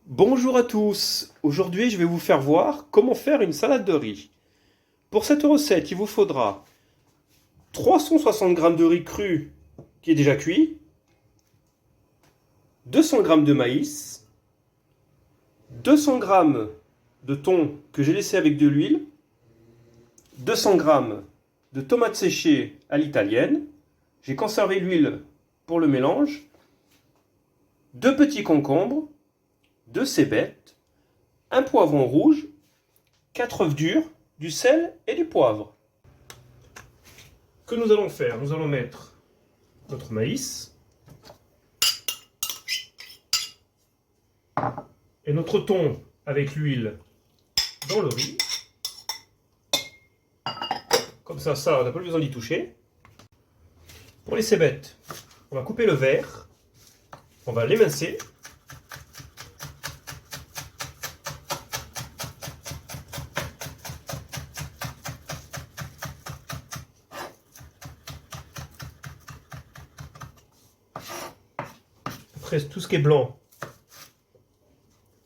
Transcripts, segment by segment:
Bonjour à tous, aujourd'hui je vais vous faire voir comment faire une salade de riz. Pour cette recette, il vous faudra 360 g de riz cru qui est déjà cuit, 200 g de maïs, 200 g de thon que j'ai laissé avec de l'huile, 200 g de tomates séchées à l'italienne, j'ai conservé l'huile pour le mélange, 2 petits concombres, 2 cébettes, un poivron rouge, 4 œufs durs, du sel et du poivre. Que nous allons faire? Nous allons mettre notre maïs et notre thon avec l'huile dans le riz. Comme ça, on n'a pas besoin d'y toucher. Pour les cébettes, on va couper le verre, on va l'émincer. Après, tout ce qui est blanc,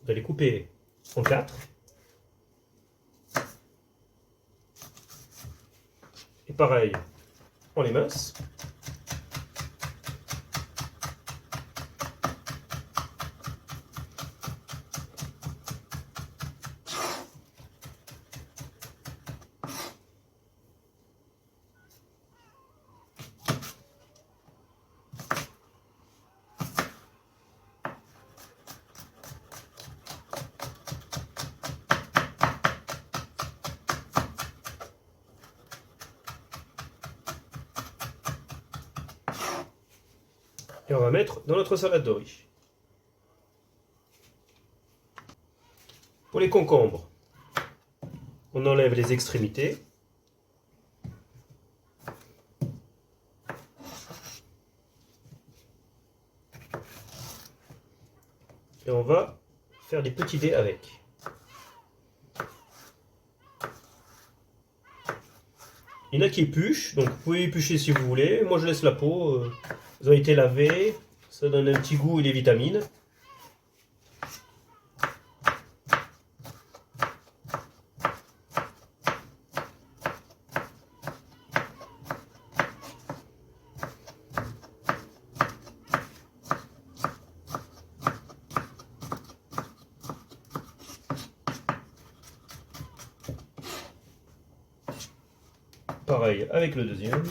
vous allez couper en 4. Et pareil, on l'émince. Et on va mettre dans notre salade de riz. Pour les concombres, on enlève les extrémités. Et on va faire des petits dés avec. Il y en a qui épluchent, donc vous pouvez éplucher si vous voulez. Moi je laisse la peau. Ils ont été lavés, ça donne un petit goût et des vitamines. Pareil avec le deuxième.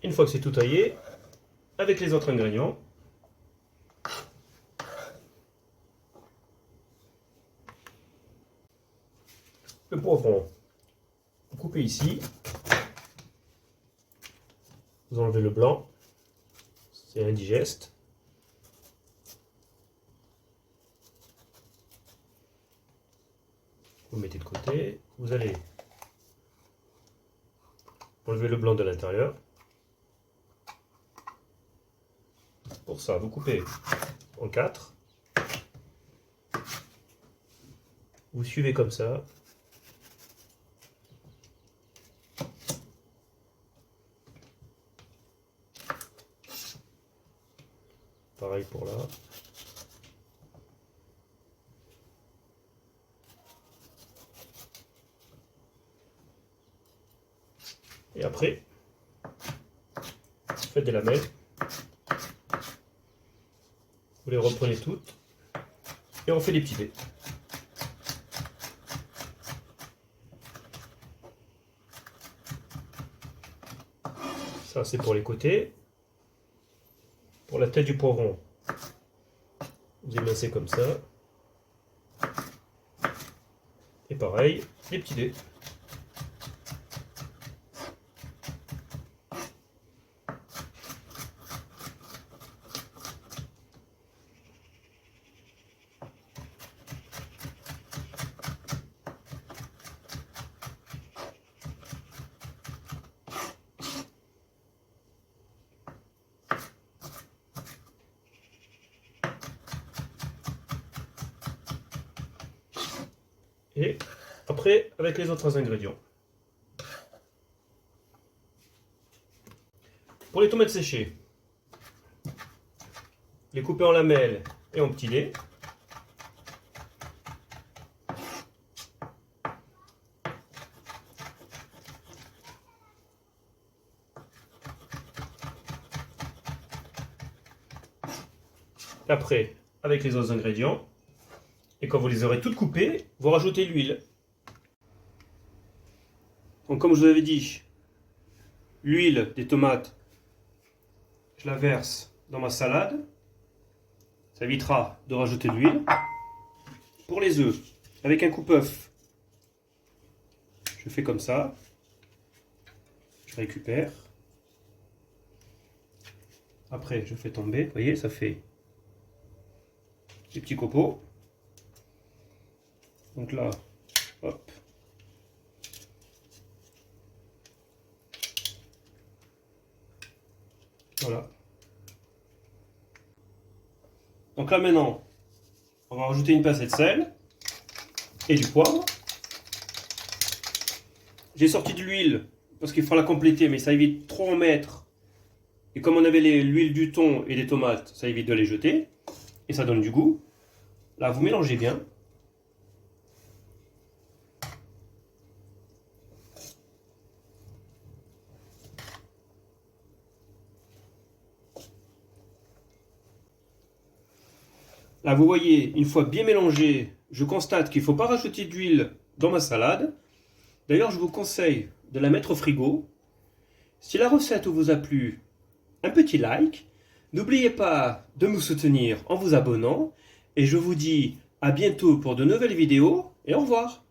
Une fois que c'est tout taillé, avec les autres ingrédients, le poivron, vous coupez ici, vous enlevez le blanc, c'est indigeste. Vous mettez de côté, vous allez enlever le blanc de l'intérieur. Pour ça, vous coupez en 4. Vous suivez comme ça. Pareil pour là. Et après, vous faites des lamelles. Vous les reprenez toutes et on fait des petits dés. Ça c'est pour les côtés. Pour la tête du poivron, vous émincez comme ça. Et pareil, les petits dés. Et après, avec les autres ingrédients. Pour les tomates séchées, les couper en lamelles et en petits dés. Après, avec les autres ingrédients, et quand vous les aurez toutes coupées, vous rajoutez l'huile. Donc comme je vous avais dit, l'huile des tomates, je la verse dans ma salade. Ça évitera de rajouter de l'huile. Pour les œufs, avec un coupe-œuf, je fais comme ça. Je récupère. Après, je fais tomber. Vous voyez, ça fait des petits copeaux. Donc là, hop. Voilà. Donc là maintenant, on va rajouter une pincée de sel et du poivre. J'ai sorti de l'huile parce qu'il faut la compléter, mais ça évite trop en mettre. Et comme on avait l'huile du thon et des tomates, ça évite de les jeter. Et ça donne du goût. Là, vous mélangez bien. Là, vous voyez, une fois bien mélangé, je constate qu'il ne faut pas rajouter d'huile dans ma salade. D'ailleurs, je vous conseille de la mettre au frigo. Si la recette vous a plu, un petit like. N'oubliez pas de me soutenir en vous abonnant. Et je vous dis à bientôt pour de nouvelles vidéos et au revoir.